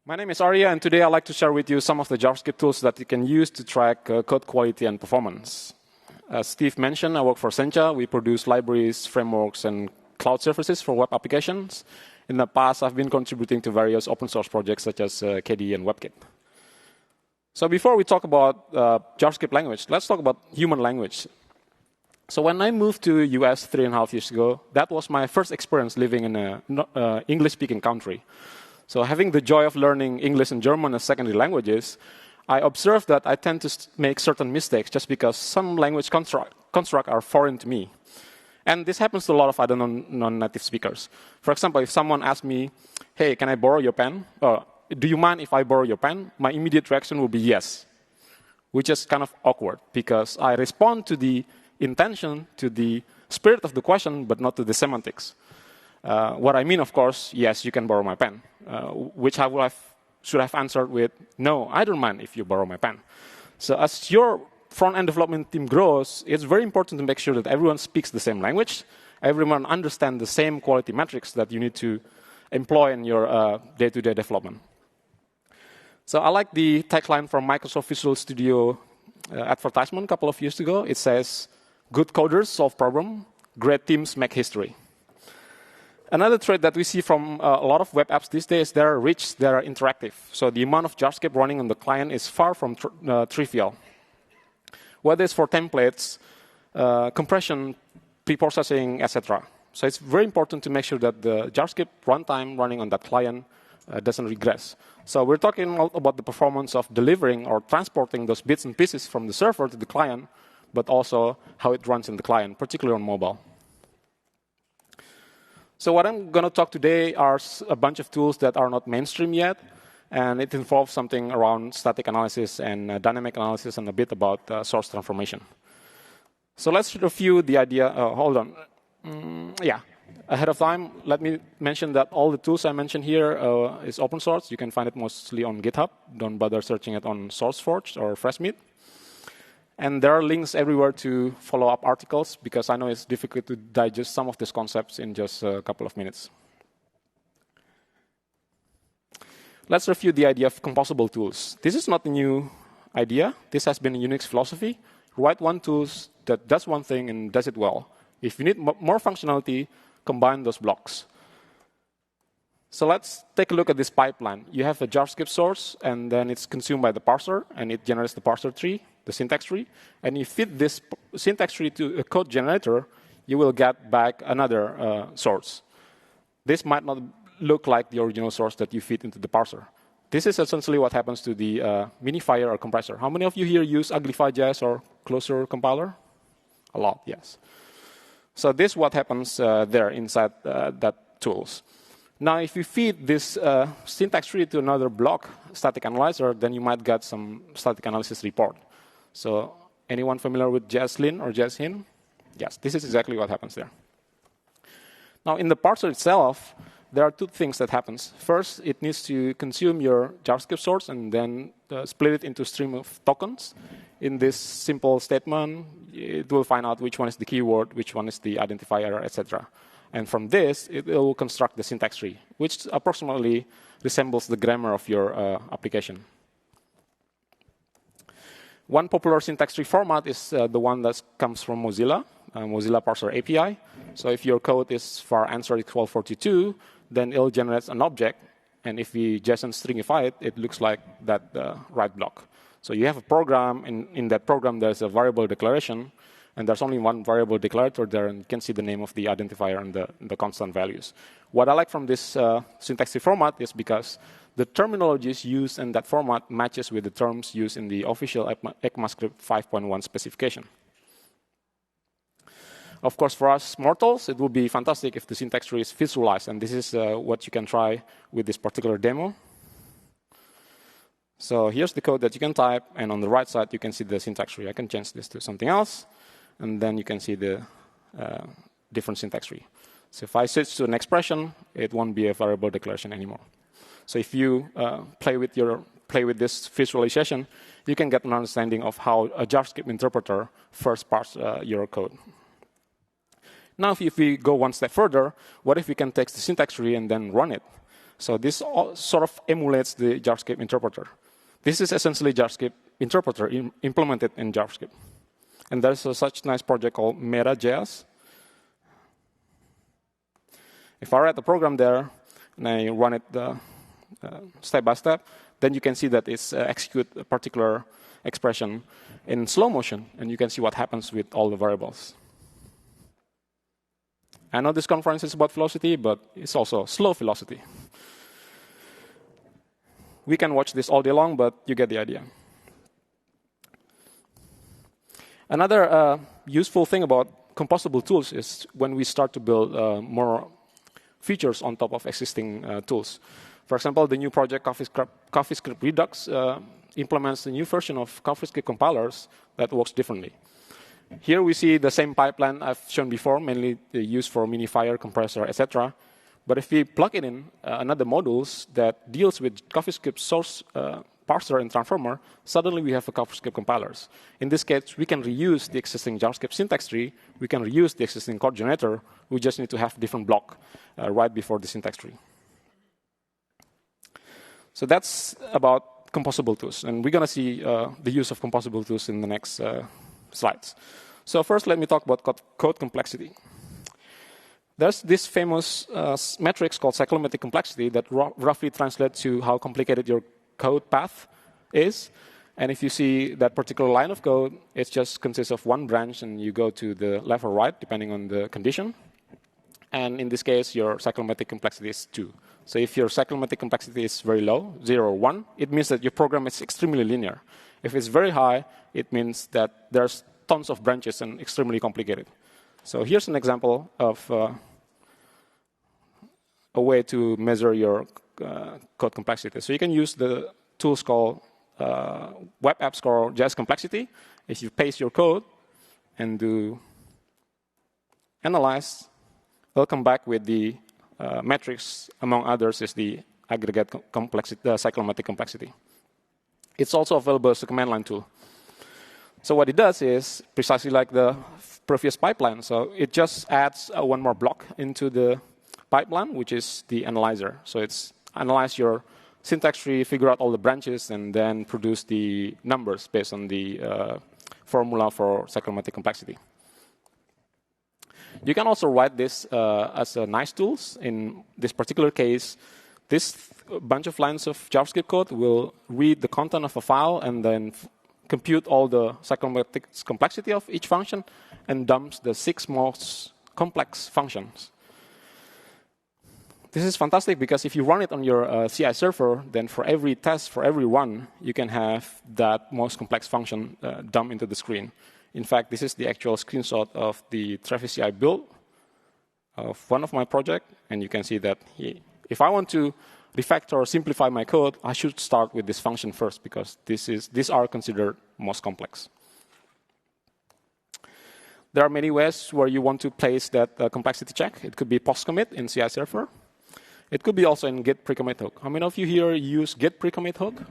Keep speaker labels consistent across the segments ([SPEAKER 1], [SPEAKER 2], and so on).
[SPEAKER 1] My name is Arya, and today I'd like to share with you some of the JavaScript tools that you can use to track code quality and performance. As Steve mentioned, I work for Sencha. We produce libraries, frameworks, and cloud services for web applications. In the past, I've been contributing to various open source projects such as KDE and WebKit. So before we talk about JavaScript language, let's talk about human language. So when I moved to US 3.5 years ago, that was my first experience living in an English-speaking country. So having the joy of learning English and German as secondary languages, I observed that I tend to make certain mistakes just because some language constructs are foreign to me. And this happens to a lot of other non-native speakers. For example, if someone asks me, hey, can I borrow your pen? Do you mind if I borrow your pen? My immediate reaction will be yes, which is kind of awkward because I respond to the intention, to the spirit of the question, but not to the semantics. What I mean, of course, yes, you can borrow my pen, which I should have answered with, no, I don't mind if you borrow my pen. So as your front-end development team grows, it's very important to make sure that everyone speaks the same language, everyone understands the same quality metrics that you need to employ in your day-to-day development. So I like the tagline from Microsoft Visual Studio advertisement a couple of years ago. It says, good coders solve problems, great teams make history. Another trait that we see from a lot of web apps these days, they're rich, they're interactive. So the amount of JavaScript running on the client is far from trivial. Whether it's for templates, compression, preprocessing, etc. So it's very important to make sure that the JavaScript runtime running on that client doesn't regress. So we're talking about the performance of delivering or transporting those bits and pieces from the server to the client, but also how it runs in the client, particularly on mobile. So what I'm going to talk today are a bunch of tools that are not mainstream yet, and it involves something around static analysis and dynamic analysis and a bit about source transformation. So let's review the idea. Hold on. Ahead of time, let me mention that all the tools I mentioned here is open source. You can find it mostly on GitHub. Don't bother searching it on SourceForge or Freshmeat. And there are links everywhere to follow up articles, because I know it's difficult to digest some of these concepts in just a couple of minutes. Let's review the idea of composable tools. This is not a new idea. This has been a Unix philosophy. Write one tool that does one thing and does it well. If you need more functionality, combine those blocks. So let's take a look at this pipeline. You have a JavaScript source, and then it's consumed by the parser, and it generates the parser tree, the syntax tree. And you feed this syntax tree to a code generator, you will get back another source. This might not look like the original source that you feed into the parser. This is essentially what happens to the minifier or compressor. How many of you here use Uglify.js or Closure compiler? A lot, yes. So this is what happens there inside that tools. Now, if you feed this syntax tree to another block static analyzer, then you might get some static analysis report. So anyone familiar with JSLin or JSHin? Yes, this is exactly what happens there. Now, in the parser itself, there are two things that happens. First, it needs to consume your JavaScript source and then split it into a stream of tokens. In this simple statement, it will find out which one is the keyword, which one is the identifier, etc. And from this, it will construct the syntax tree, which approximately resembles the grammar of your application. One popular syntax tree format is the one that comes from Mozilla, Mozilla Parser API. So if your code is for answer equals 42, then it'll generate an object. And if we JSON stringify it, it looks like that right block. So you have a program. In that program, there's a variable declaration. And there's only one variable declarator there, and you can see the name of the identifier and the constant values. What I like from this syntax tree format is because the terminologies used in that format matches with the terms used in the official ECMAScript 5.1 specification. Of course, for us mortals, it would be fantastic if the syntax tree is visualized, and this is what you can try with this particular demo. So here's the code that you can type, and on the right side, you can see the syntax tree. I can change this to something else. And then you can see the different syntax tree. So if I switch to an expression, it won't be a variable declaration anymore. So if you play with this visualization, you can get an understanding of how a JavaScript interpreter first parses your code. Now, if we go one step further, what if we can take the syntax tree and then run it? So this sort of emulates the JavaScript interpreter. This is essentially JavaScript interpreter implemented in JavaScript. And there's such nice project called Meta.js. If I write the program there and I run it step by step, then you can see that it's execute a particular expression in slow motion, and you can see what happens with all the variables. I know this conference is about velocity, but it's also slow velocity. We can watch this all day long, but you get the idea. Another useful thing about composable tools is when we start to build more features on top of existing tools. For example, the new project CoffeeScript Redux implements a new version of CoffeeScript compilers that works differently. Here we see the same pipeline I've shown before, mainly used for minifier, compressor, etc. But if we plug it in another modules that deals with CoffeeScript source parser and transformer, suddenly we have a CoffeeScript compilers. In this case, we can reuse the existing JavaScript syntax tree. We can reuse the existing code generator. We just need to have different block right before the syntax tree. So that's about composable tools. And we're going to see the use of composable tools in the next slides. So first, let me talk about code complexity. There's this famous matrix called Cyclomatic Complexity that roughly translates to how complicated your code path is. And if you see that particular line of code, it just consists of one branch, and you go to the left or right, depending on the condition. And in this case, your cyclomatic complexity is 2. So if your cyclomatic complexity is very low, 0 or 1, it means that your program is extremely linear. If it's very high, it means that there's tons of branches and extremely complicated. So here's an example of a way to measure your code complexity. So you can use the tools called web apps called JS complexity. If you paste your code and do analyze, it'll come back with the metrics, among others, is the aggregate complexity, cyclomatic complexity. It's also available as a command line tool. So what it does is precisely like the previous pipeline. So it just adds one more block into the pipeline, which is the analyzer. So it's analyze your syntax tree, figure out all the branches, and then produce the numbers based on the formula for cyclomatic complexity. You can also write this as a nice tools. In this particular case, this bunch of lines of JavaScript code will read the content of a file and then compute all the cyclomatic complexity of each function and dumps the 6 most complex functions. This is fantastic because if you run it on your CI server, then for every test, for every run, you can have that most complex function dumped into the screen. In fact, this is the actual screenshot of the Travis CI build of one of my projects. And you can see that if I want to refactor or simplify my code, I should start with this function first because these are considered most complex. There are many ways where you want to place that complexity check. It could be post-commit in CI server. It could be also in git pre-commit hook. How many of you here use git pre-commit hook?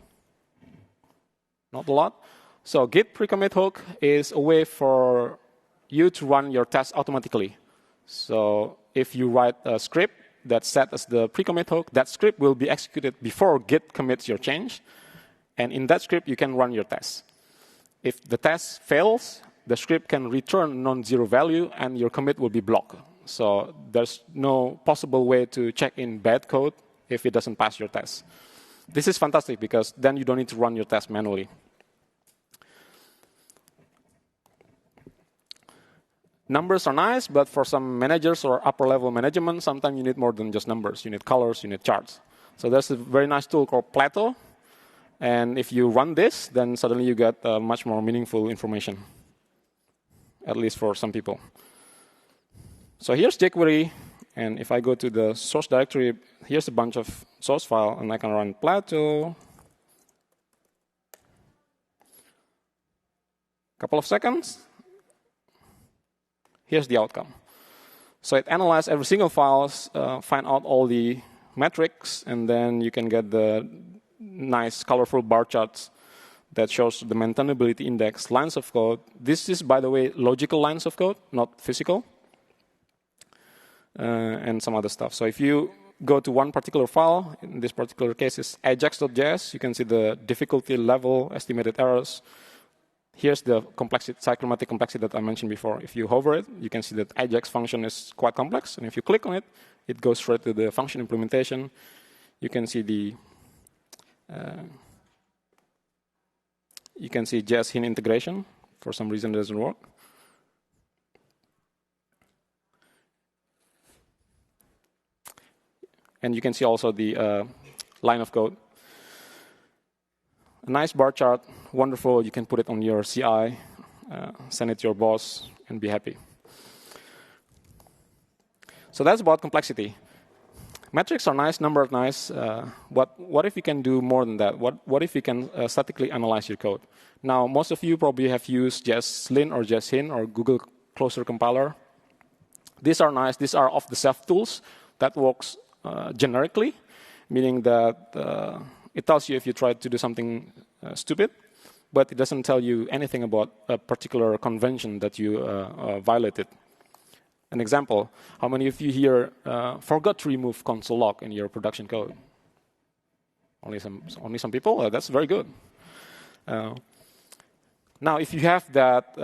[SPEAKER 1] Not a lot. So git pre-commit hook is a way for you to run your tests automatically. So if you write a script that's set as the pre-commit hook, that script will be executed before git commits your change. And in that script, you can run your tests. If the test fails, the script can return non-zero value, and your commit will be blocked. So there's no possible way to check in bad code if it doesn't pass your test. This is fantastic because then you don't need to run your test manually. Numbers are nice, but for some managers or upper-level management, sometimes you need more than just numbers. You need colors, you need charts. So there's a very nice tool called Plato. And if you run this, then suddenly you get much more meaningful information, at least for some people. So here's jQuery, and if I go to the source directory, here's a bunch of source file, and I can run Plato. Couple of seconds. Here's the outcome. So it analyzes every single file, find out all the metrics, and then you can get the nice, colorful bar charts that shows the maintainability index, lines of code. This is, by the way, logical lines of code, not physical. And some other stuff. So if you go to one particular file, in this particular case is ajax.js, you can see the difficulty level, estimated errors. Here's the complexity, cyclomatic complexity that I mentioned before. If you hover it, you can see that Ajax function is quite complex. And if you click on it, it goes straight to the function implementation. You can see the JS hint integration. For some reason, it doesn't work. And you can see also the line of code. A nice bar chart, wonderful. You can put it on your CI, send it to your boss, and be happy. So that's about complexity. Metrics are nice, numbers are nice. What if you can do more than that? What if you can statically analyze your code? Now, most of you probably have used JSLint or JSHint or Google Closure Compiler. These are nice. These are off-the-shelf tools that works generically, meaning that it tells you if you try to do something stupid, but it doesn't tell you anything about a particular convention that you violated. An example, how many of you here forgot to remove console log in your production code? Only some people? That's very good. Now, if you have that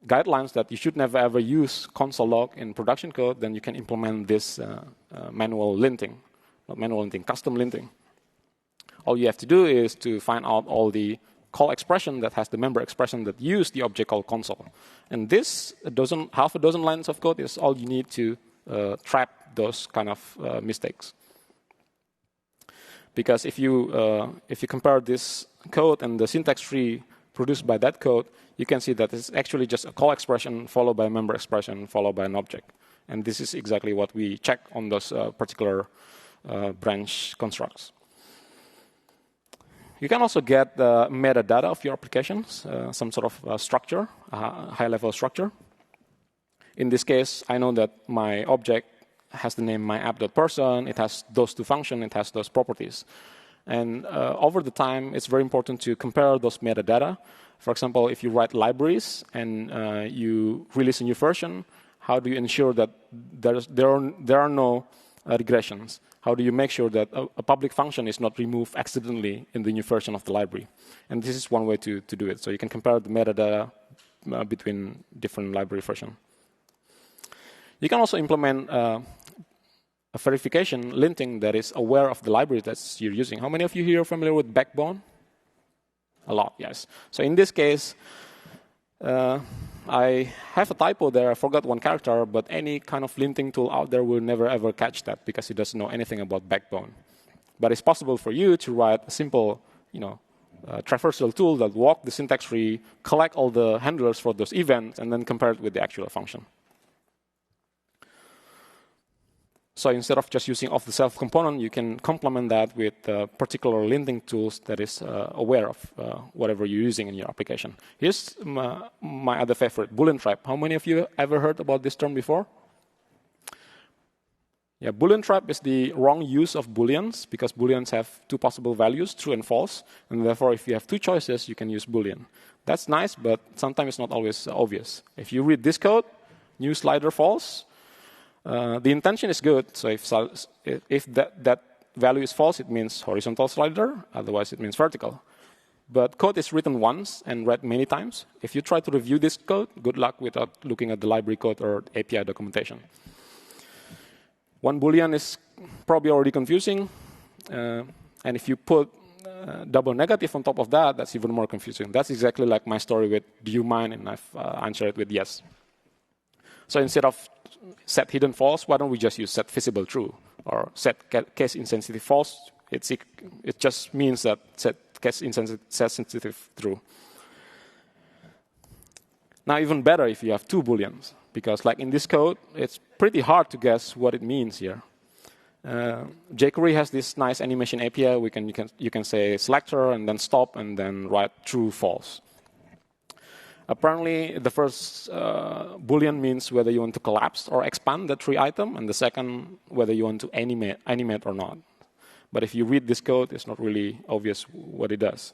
[SPEAKER 1] guidelines that you should never ever use console log in production code, then you can implement this manual linting. Not manual linting, custom linting. All you have to do is to find out all the call expression that has the member expression that use the object called console. And this half a dozen lines of code is all you need to trap those kind of mistakes. Because if you compare this code and the syntax tree produced by that code, you can see that it's actually just a call expression followed by a member expression followed by an object. And this is exactly what we check on those particular branch constructs. You can also get the metadata of your applications, some sort of structure, high-level structure. In this case, I know that my object has the name myapp.person, it has those two functions, it has those properties. And over the time, it's very important to compare those metadata. For example, if you write libraries and you release a new version, how do you ensure that there are no regressions? How do you make sure that a public function is not removed accidentally in the new version of the library? And this is one way to do it. So you can compare the metadata between different library versions. You can also implement a verification linting that is aware of the library that you're using. How many of you here are familiar with Backbone? A lot, yes. So in this case, I have a typo there. I forgot one character, but any kind of linting tool out there will never ever catch that because it doesn't know anything about Backbone. But it's possible for you to write a simple, traversal tool that walk the syntax tree, collect all the handlers for those events, and then compare it with the actual function. So instead of just using off-the-shelf component, you can complement that with particular linting tools that is aware of whatever you're using in your application. Here's my other favorite, Boolean trap. How many of you ever heard about this term before? Yeah, Boolean trap is the wrong use of Booleans because Booleans have two possible values, true and false. And therefore, if you have two choices, you can use Boolean. That's nice, but sometimes it's not always obvious. If you read this code, new slider false, the intention is good. So if that value is false, it means horizontal slider. Otherwise, it means vertical. But code is written once and read many times. If you try to review this code, good luck without looking at the library code or API documentation. One Boolean is probably already confusing. And if you put double negative on top of that, that's even more confusing. That's exactly like my story with do you mind, and I've answered it with yes. So instead of set hidden false, why don't we just use set visible true or set case insensitive false? It just means that set case sensitive true. Now even better if you have two Booleans, because like in this code, it's pretty hard to guess what it means here. jQuery has this nice animation API. You can say selector and then stop and then write true false. Apparently, the first Boolean means whether you want to collapse or expand the tree item, and the second, whether you want to animate or not. But if you read this code, it's not really obvious what it does.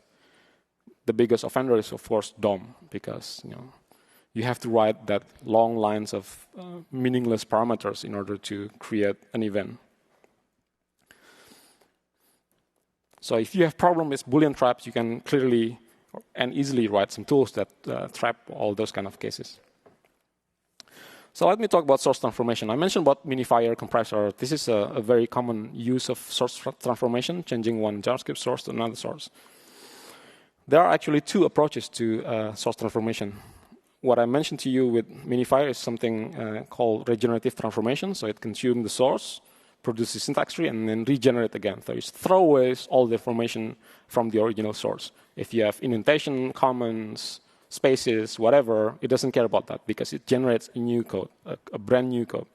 [SPEAKER 1] The biggest offender is, of course, DOM, because you have to write that long lines of meaningless parameters in order to create an event. So if you have problem with Boolean traps, you can clearly and easily write some tools that trap all those kind of cases. So let me talk about source transformation. I mentioned about minifier, compressor. This is a very common use of source transformation, changing one JavaScript source to another source. There are actually two approaches to source transformation. What I mentioned to you with minifier is something called regenerative transformation. So it consumes the source, produces syntax tree, and then regenerate again. So it throws away all the information from the original source. If you have indentation, comments, spaces, whatever, it doesn't care about that because it generates a new code, a brand new code.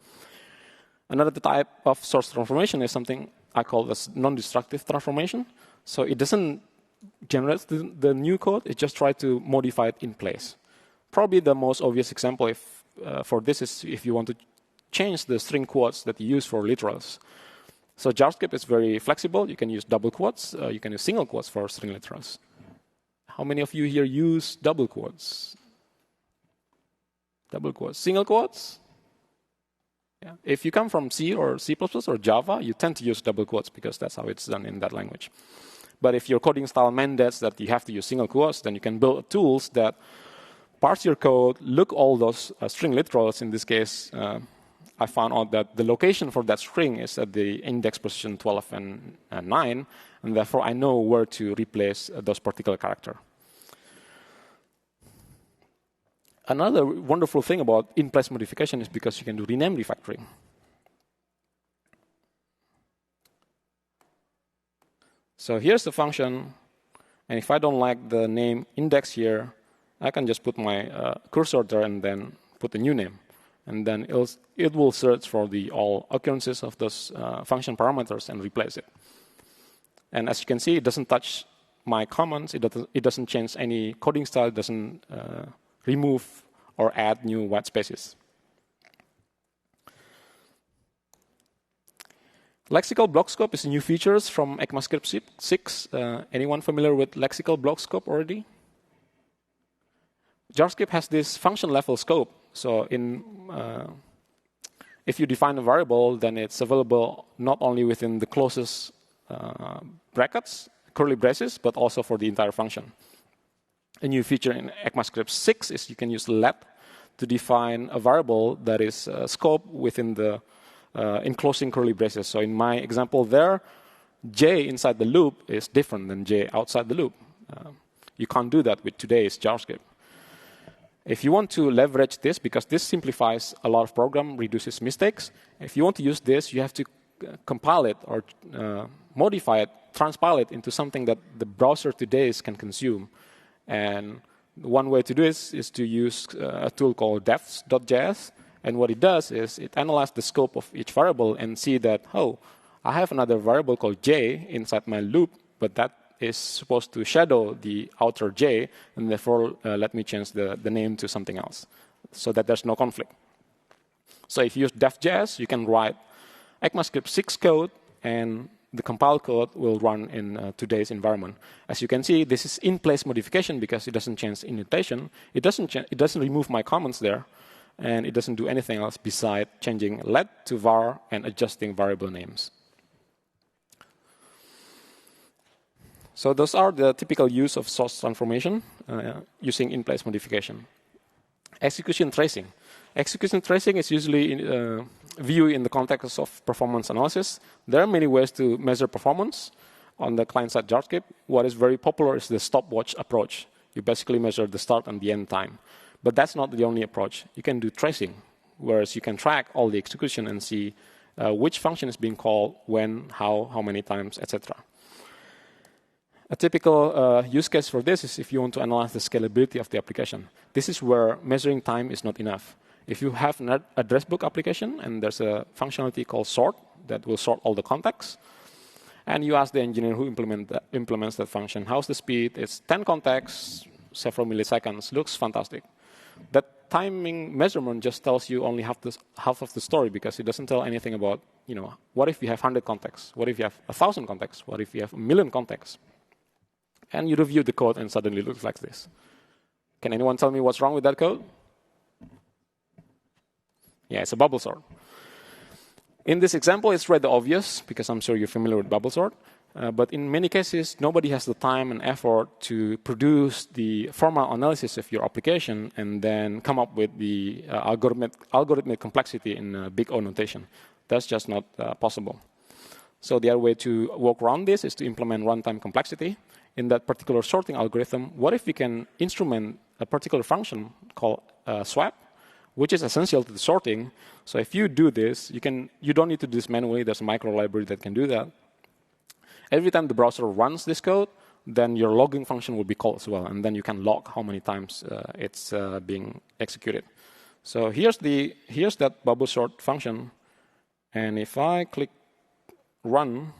[SPEAKER 1] Another type of source transformation is something I call as non-destructive transformation. So it doesn't generate the new code, it just tries to modify it in place. Probably the most obvious example for this is if you want to change the string quotes that you use for literals. So JavaScript is very flexible. You can use double quotes. You can use single quotes for string literals. How many of you here use double quotes? Double quotes. Single quotes? Yeah. If you come from C or C++ or Java, you tend to use double quotes because that's how it's done in that language. But if your coding style mandates that you have to use single quotes, then you can build tools that parse your code, look all those string literals. In this case, I found out that the location for that string is at the index position 12 and 9, and therefore I know where to replace those particular characters. Another wonderful thing about in-place modification is because you can do rename refactoring. So here's the function, and if I don't like the name index here, I can just put my cursor there and then put a new name. And then it will search for all occurrences of those function parameters and replace it. And as you can see, it doesn't touch my comments. It doesn't change any coding style. It doesn't remove or add new white spaces. Lexical block scope is a new feature from ECMAScript 6. Anyone familiar with lexical block scope already? JavaScript has this function level scope. So if you define a variable, then it's available not only within the closest brackets, curly braces, but also for the entire function. A new feature in ECMAScript 6 is you can use let to define a variable that is scope within the enclosing curly braces. So in my example there, J inside the loop is different than J outside the loop. You can't do that with today's JavaScript. If you want to leverage this, because this simplifies a lot of program, reduces mistakes, if you want to use this, you have to compile it or modify it, transpile it into something that the browser today can consume. And one way to do this is to use a tool called defs.js. And what it does is it analyzes the scope of each variable and see that, oh, I have another variable called j inside my loop, but that is supposed to shadow the outer j, and therefore let me change the name to something else so that there's no conflict. So if you use def.js, you can write ECMAScript 6 code, and the compiled code will run in today's environment. As you can see, this is in-place modification because it doesn't change indentation. It doesn't remove my comments there, and it doesn't do anything else besides changing let to var and adjusting variable names. So those are the typical use of source transformation using in-place modification. Execution tracing. Execution tracing is usually viewed in the context of performance analysis. There are many ways to measure performance on the client-side JavaScript. What is very popular is the stopwatch approach. You basically measure the start and the end time. But that's not the only approach. You can do tracing, whereas you can track all the execution and see which function is being called, when, how many times, etc. A typical use case for this is if you want to analyze the scalability of the application. This is where measuring time is not enough. If you have an address book application and there's a functionality called sort that will sort all the contacts, and you ask the engineer who implements that function, how's the speed? It's 10 contacts, several milliseconds, looks fantastic. That timing measurement just tells you only half of the story because it doesn't tell anything about, what if you have 100 contacts? What if you have 1,000 contacts? What if you have 1,000,000 contacts? And you review the code and suddenly it looks like this. Can anyone tell me what's wrong with that code? Yeah, it's a bubble sort. In this example, it's rather obvious because I'm sure you're familiar with bubble sort. But in many cases, nobody has the time and effort to produce the formal analysis of your application and then come up with the algorithmic complexity in a big O notation. That's just not possible. So the other way to work around this is to implement runtime complexity. In that particular sorting algorithm, what if we can instrument a particular function called swap, which is essential to the sorting. So if you do this, you don't need to do this manually. There's a micro library that can do that. Every time the browser runs this code, then your logging function will be called as well, and then you can log how many times it's being executed. So here's that bubble sort function, and if I click run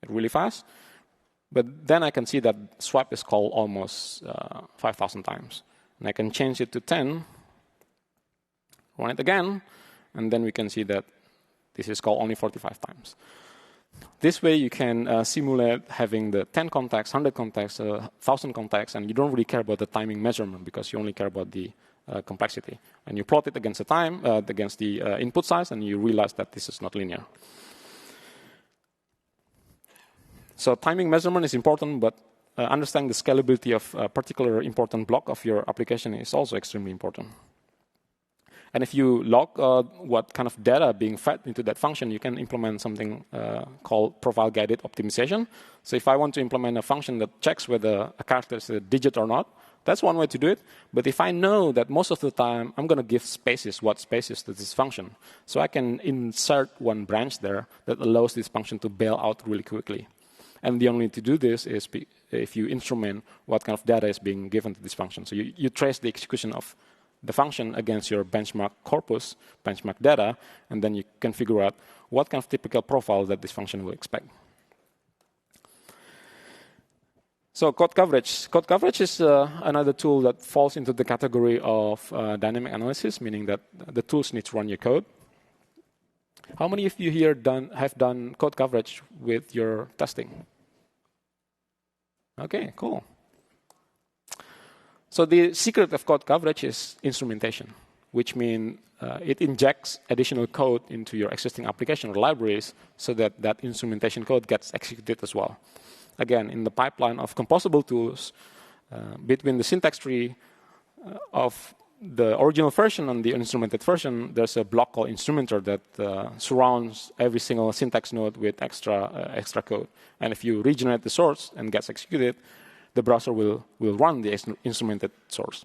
[SPEAKER 1] really fast, but then I can see that swap is called almost 5,000 times, and I can change it to 10, run it again, and then we can see that this is called only 45 times. This way, you can simulate having the 10 contacts, 100 contacts, 1,000 contacts, and you don't really care about the timing measurement because you only care about the complexity. And you plot it against the time, against the input size, and you realize that this is not linear. So timing measurement is important, but understanding the scalability of a particular important block of your application is also extremely important. And if you log what kind of data being fed into that function, you can implement something called profile-guided optimization. So if I want to implement a function that checks whether a character is a digit or not, that's one way to do it. But if I know that most of the time I'm going to give spaces, what spaces to this function, so I can insert one branch there that allows this function to bail out really quickly. And the only way to do this is if you instrument what kind of data is being given to this function. So you trace the execution of the function against your benchmark corpus, benchmark data, and then you can figure out what kind of typical profile that this function will expect. So code coverage. Code coverage is another tool that falls into the category of dynamic analysis, meaning that the tools need to run your code. How many of you here have done code coverage with your testing? Okay, cool. So the secret of code coverage is instrumentation, which means it injects additional code into your existing application or libraries so that that instrumentation code gets executed as well. Again, in the pipeline of Composable Tools, between the syntax tree of the original version and the instrumented version, there's a block called instrumenter that surrounds every single syntax node with extra code. And if you regenerate the source and gets executed, the browser will run the instrumented source.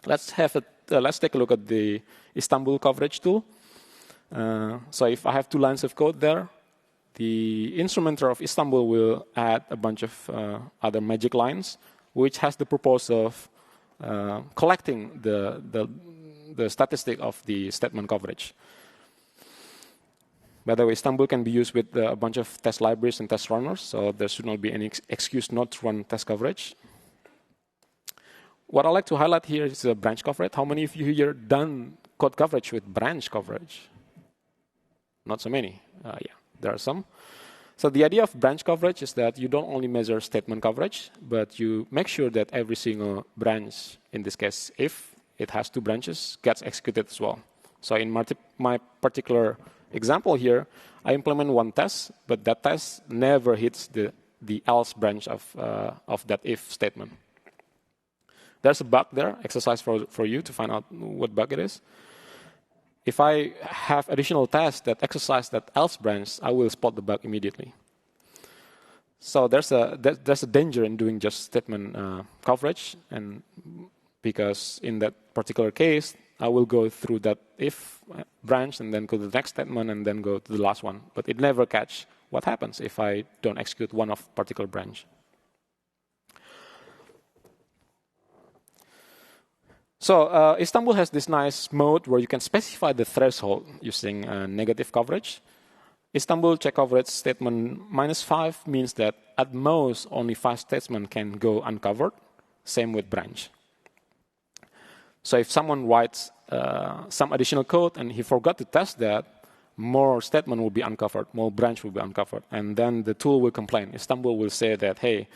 [SPEAKER 1] Let's take a look at the Istanbul coverage tool. So if I have 2 lines of code there, the instrumenter of Istanbul will add a bunch of other magic lines, which has the purpose of collecting the statistic of the statement coverage. By the way, Istanbul can be used with a bunch of test libraries and test runners, so there should not be any excuse not to run test coverage. What I like to highlight here is branch coverage. How many of you here done code coverage with branch coverage? Not so many. Yeah, there are some. So the idea of branch coverage is that you don't only measure statement coverage, but you make sure that every single branch, in this case, if it has 2 branches, gets executed as well. So in my particular example here, I implement one test, but that test never hits the else branch of that if statement. There's a bug there, exercise for you to find out what bug it is. If I have additional tests that exercise that else branch, I will spot the bug immediately. So there's a danger in doing just statement coverage, and because in that particular case, I will go through that if branch and then go to the next statement and then go to the last one. But it never catch what happens if I don't execute one of particular branch. So Istanbul has this nice mode where you can specify the threshold using negative coverage. Istanbul check coverage statement -5 means that at most only 5 statements can go uncovered. Same with branch. So if someone writes some additional code and he forgot to test that, more statement will be uncovered, more branch will be uncovered, and then the tool will complain. Istanbul will say that, hey,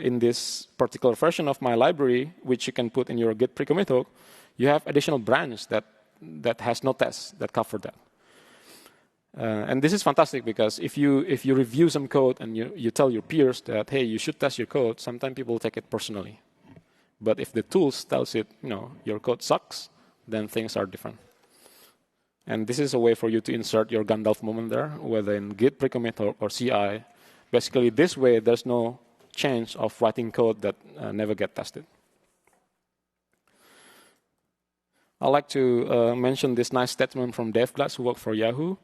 [SPEAKER 1] in this particular version of my library, which you can put in your Git pre-commit hook, you have additional branch that has no tests that cover that. And this is fantastic because if you review some code and you tell your peers that, hey, you should test your code, sometimes people take it personally. But if the tools tells it, your code sucks, then things are different. And this is a way for you to insert your Gandalf moment there, whether in Git pre-commit or CI. Basically, this way, there's no chance of writing code that never get tested. I'd like to mention this nice statement from Dave Glass, who worked for Yahoo.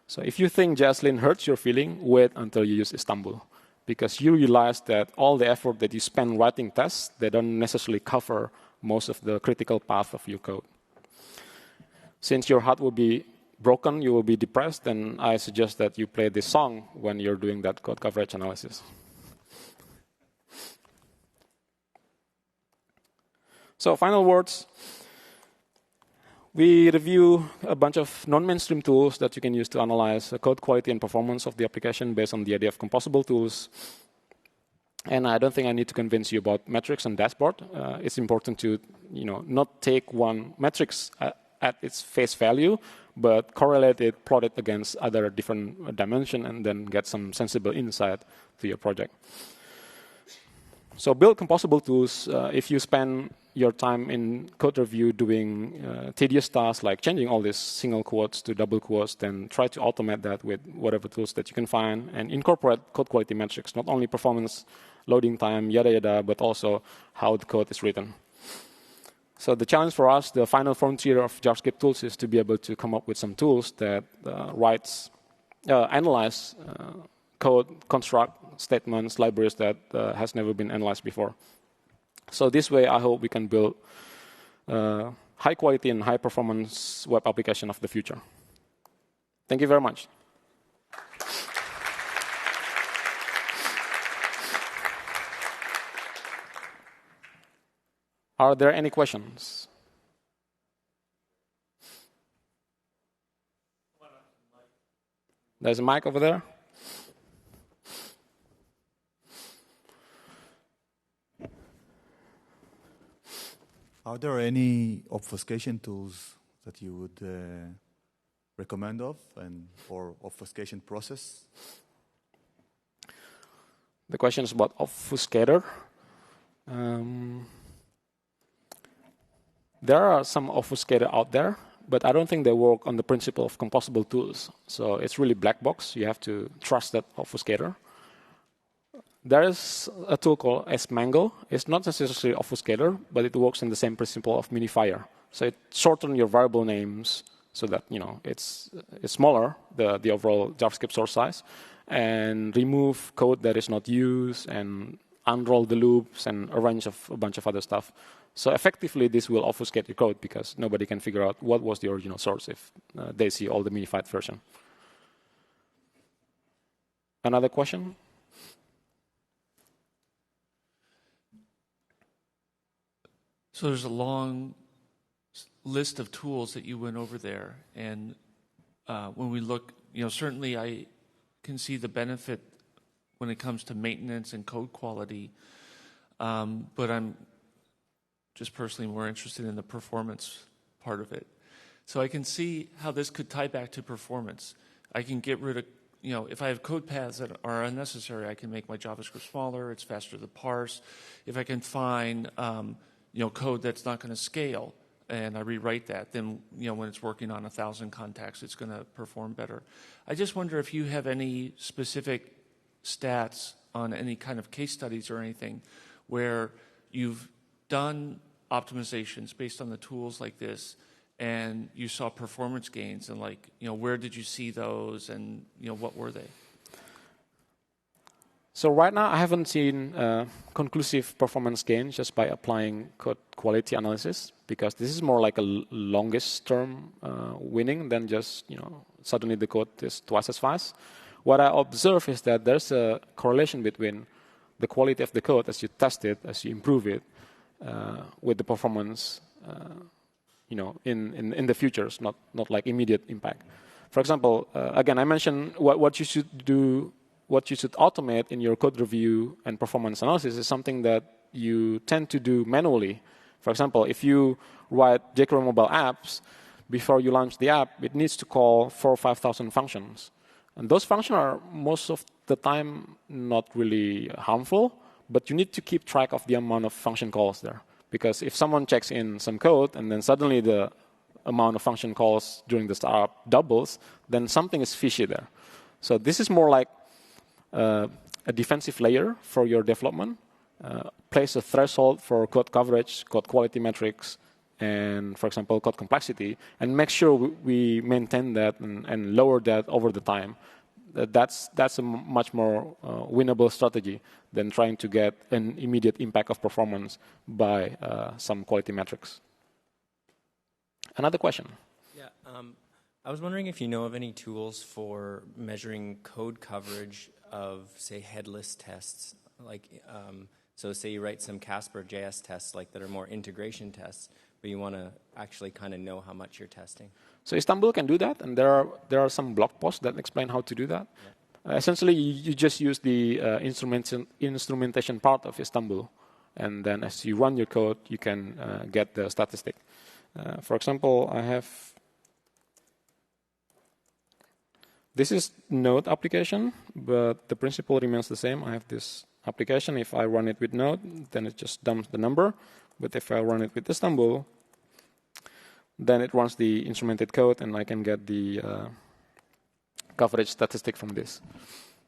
[SPEAKER 1] So if you think Jaslyn hurts your feeling, wait until you use Istanbul. Because you realize that all the effort that you spend writing tests, they don't necessarily cover most of the critical path of your code. Since your heart will be broken, you will be depressed, then I suggest that you play this song when you're doing that code coverage analysis. So final words. We review a bunch of non-mainstream tools that you can use to analyze the code quality and performance of the application based on the idea of composable tools. And I don't think I need to convince you about metrics and dashboard. It's important to not take one metrics at its face value, but correlate it, plot it against other different dimensions, and then get some sensible insight to your project. So build composable tools. If you spend your time in code review doing tedious tasks like changing all these single quotes to double quotes, then try to automate that with whatever tools that you can find and incorporate code quality metrics, not only performance, loading time, yada, yada, but also how the code is written. So the challenge for us, the final frontier of JavaScript tools, is to be able to come up with some tools that analyze code, construct statements, libraries that has never been analyzed before. So this way, I hope we can build high quality and high performance web application of the future. Thank you very much. Are there any questions? There's a mic over there.
[SPEAKER 2] Are there any obfuscation tools that you would recommend or obfuscation process?
[SPEAKER 1] The question is about obfuscator. There are some obfuscator out there, but I don't think they work on the principle of composable tools. So it's really black box. You have to trust that obfuscator. There is a tool called smangle. It's not necessarily obfuscator, but it works in the same principle of minifier. So it shortens your variable names so that it's smaller, the overall JavaScript source size, and remove code that is not used and unroll the loops and arrange a bunch of other stuff. So effectively, this will obfuscate your code because nobody can figure out what was the original source if they see all the minified version. Another question?
[SPEAKER 3] So there's a long list of tools that you went over there. And when we look, certainly I can see the benefit when it comes to maintenance and code quality. But I'm just personally more interested in the performance part of it. So I can see how this could tie back to performance. I can get rid of, if I have code paths that are unnecessary, I can make my JavaScript smaller, it's faster to parse. If I can find, code that's not going to scale, and I rewrite that, then, when it's working on 1,000 contacts, it's going to perform better. I just wonder if you have any specific stats on any kind of case studies or anything where you've done optimizations based on the tools like this, and you saw performance gains, and where did you see those, and what were they?
[SPEAKER 1] So right now, I haven't seen conclusive performance gains just by applying code quality analysis, because this is more like a longest term winning than just suddenly the code is twice as fast. What I observe is that there's a correlation between the quality of the code as you test it, as you improve it, with the performance, in the futures, not like immediate impact. For example, again, I mentioned what you should do, what you should automate in your code review and performance analysis is something that you tend to do manually. For example, if you write jQuery mobile apps, before you launch the app, it needs to call 4,000 or 5,000 functions. And those functions are most of the time not really harmful, but you need to keep track of the amount of function calls there. Because if someone checks in some code and then suddenly the amount of function calls during the startup doubles, then something is fishy there. So this is more like a defensive layer for your development. Place a threshold for code coverage, code quality metrics, and, for example, code complexity, and make sure we maintain that and lower that over the time. That's a much more winnable strategy than trying to get an immediate impact of performance by some quality metrics. Another question?
[SPEAKER 4] Yeah, I was wondering if you know of any tools for measuring code coverage of, say, headless tests. Like, so say you write some Casper JS tests like that are more integration tests, but you want to actually kind of know how much you're testing.
[SPEAKER 1] So Istanbul can do that, and there are some blog posts that explain how to do that. Yeah. Essentially, you just use the instrumentation part of Istanbul, and then as you run your code, you can get the statistic. For example, I have this is Node application, but the principle remains the same. I have this application. If I run it with Node, then it just dumps the number. But if I run it with Istanbul, then it runs the instrumented code, and I can get the coverage statistic from this.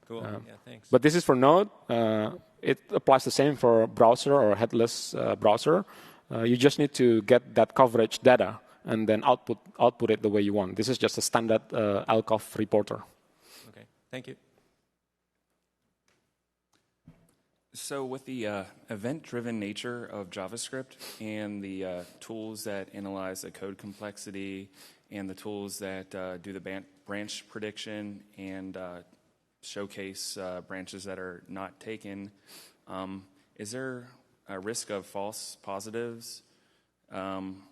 [SPEAKER 4] Cool. Yeah, thanks.
[SPEAKER 1] But this is for Node. It applies the same for browser or headless browser. You just need to get that coverage data and then output it the way you want. This is just a standard LCOF reporter.
[SPEAKER 4] Okay, thank you.
[SPEAKER 5] So with the event-driven nature of JavaScript and the tools that analyze the code complexity and the tools that do the branch prediction and showcase branches that are not taken, is there a risk of false positives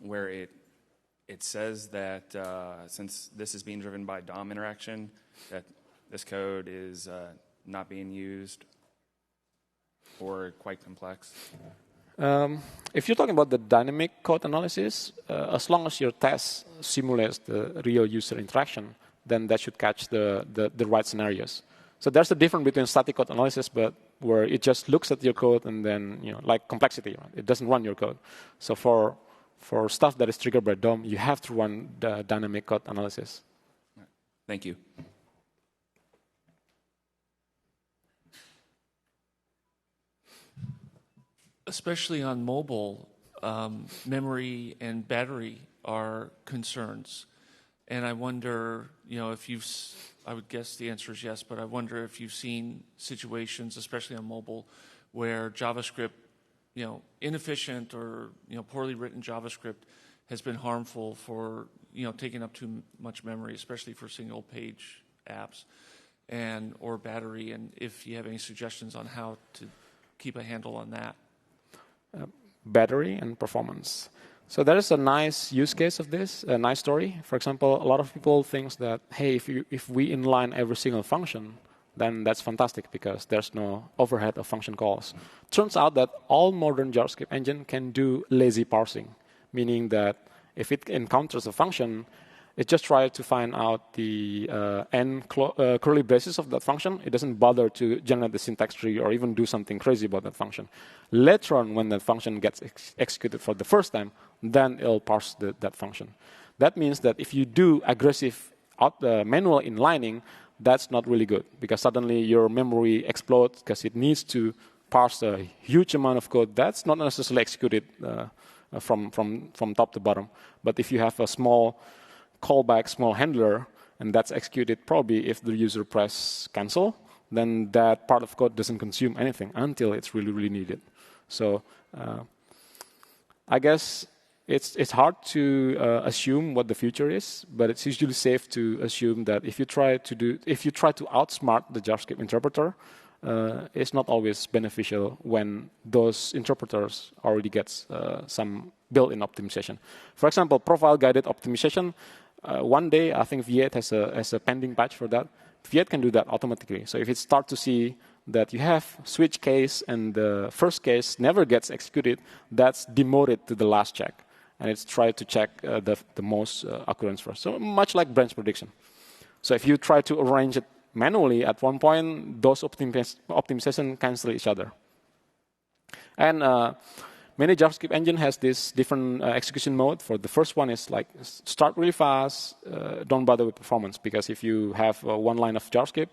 [SPEAKER 5] where it says that since this is being driven by DOM interaction, that this code is not being used or quite complex?
[SPEAKER 1] If you're talking about the dynamic code analysis, as long as your test simulates the real user interaction, then that should catch the right scenarios. So there's a difference between static code analysis, but where it just looks at your code and then, like complexity, right? It doesn't run your code. So for stuff that is triggered by DOM, you have to run the dynamic code analysis.
[SPEAKER 5] Thank you.
[SPEAKER 3] Especially on mobile, memory and battery are concerns. And I wonder, if I would guess the answer is yes, but I wonder if you've seen situations, especially on mobile, where JavaScript, inefficient or, poorly written JavaScript has been harmful for, taking up too much memory, especially for single page apps or battery. And if you have any suggestions on how to keep a handle on that.
[SPEAKER 1] Battery and performance. So there is a nice use case of this, a nice story. For example, a lot of people think that, hey, if we inline every single function, then that's fantastic because there's no overhead of function calls. Turns out that all modern JavaScript engine can do lazy parsing, meaning that if it encounters a function, it just tries to find out the end curly braces of that function. It doesn't bother to generate the syntax tree or even do something crazy about that function. Later on, when that function gets executed for the first time, then it'll parse that function. That means that if you do aggressive manual inlining, that's not really good because suddenly your memory explodes because it needs to parse a huge amount of code that's not necessarily executed from top to bottom. But if you have a small callback, small handler, and that's executed probably if the user press cancel, then that part of code doesn't consume anything until it's really, really needed. So I guess it's hard to assume what the future is, but it's usually safe to assume that if you try to outsmart the JavaScript interpreter, it's not always beneficial when those interpreters already gets some built-in optimization. For example, profile-guided optimization. One day, I think V8 has a pending patch for that. V8 can do that automatically. So if it starts to see that you have switch case and the first case never gets executed, that's demoted to the last check. and it's try to check the most occurrence first. So much like branch prediction. So if you try to arrange it manually, at one point, those optimization cancel each other. And many JavaScript engine has this different execution mode. For the first one is like start really fast, don't bother with performance, because if you have one line of JavaScript,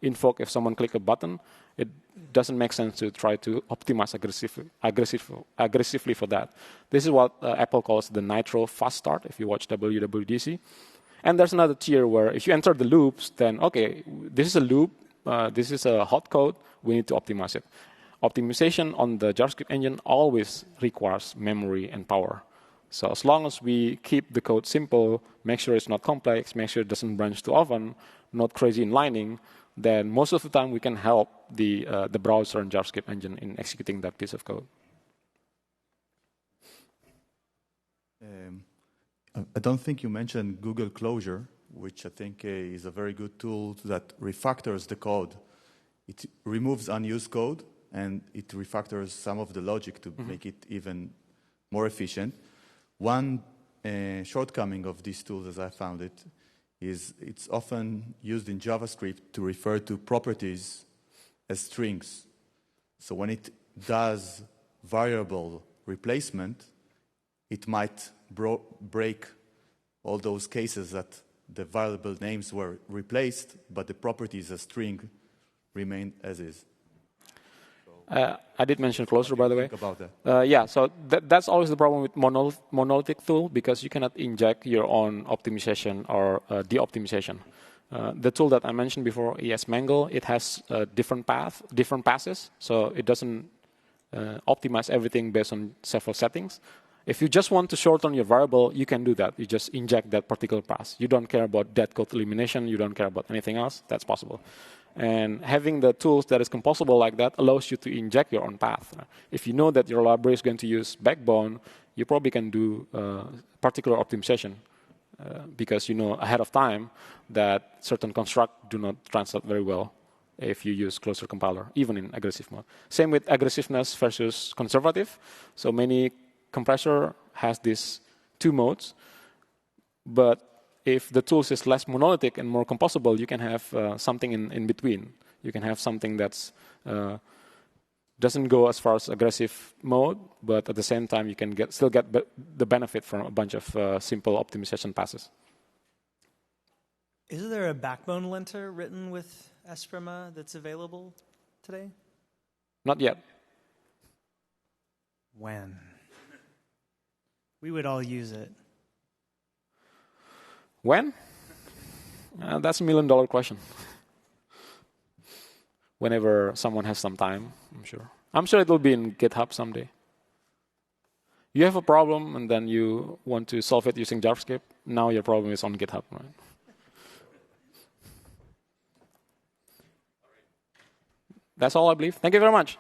[SPEAKER 1] invoke if someone click a button, it doesn't make sense to try to optimize aggressively for that. This is what Apple calls the Nitro fast start, if you watch WWDC. And there's another tier where if you enter the loops, then, okay, this is a loop, this is a hot code, we need to optimize it. Optimization on the JavaScript engine always requires memory and power. So as long as we keep the code simple, make sure it's not complex, make sure it doesn't branch too often, not crazy inlining, then most of the time we can help the browser and JavaScript engine in executing that piece of code.
[SPEAKER 2] I don't think you mentioned Google Closure, which I think is a very good tool that refactors the code. It removes unused code, and it refactors some of the logic to make it even more efficient. One shortcoming of these tools, as I found it, is it's often used in JavaScript to refer to properties as strings. So when it does variable replacement, it might break all those cases that the variable names were replaced, but the properties as string remain as is.
[SPEAKER 1] I did mention Closure, by the way.
[SPEAKER 2] Think about that.
[SPEAKER 1] Yeah, so that's always the problem with monolithic tool, because you cannot inject your own optimization or de-optimization. The tool that I mentioned before, ESMangle, it has different passes, so it doesn't optimize everything based on several settings. If you just want to shorten your variable, you can do that. You just inject that particular pass. You don't care about dead code elimination. You don't care about anything else. That's possible. And having the tools that is composable like that allows you to inject your own path. If you know that your library is going to use Backbone, you probably can do particular optimization because you know ahead of time that certain constructs do not translate very well if you use Closure compiler, even in aggressive mode. Same with aggressiveness versus conservative. So many compressor has these two modes, but if the tools is less monolithic and more composable, you can have something in between. You can have something that's doesn't go as far as aggressive mode, but at the same time you can still get the benefit from a bunch of simple optimization passes.
[SPEAKER 6] Is there a backbone linter written with Esprima that's available today?
[SPEAKER 1] Not yet.
[SPEAKER 6] When? We would all use it.
[SPEAKER 1] When? That's $1 million question. Whenever someone has some time, I'm sure. I'm sure it will be in GitHub someday. You have a problem and then you want to solve it using JavaScript. Now your problem is on GitHub, right? That's all I believe. Thank you very much.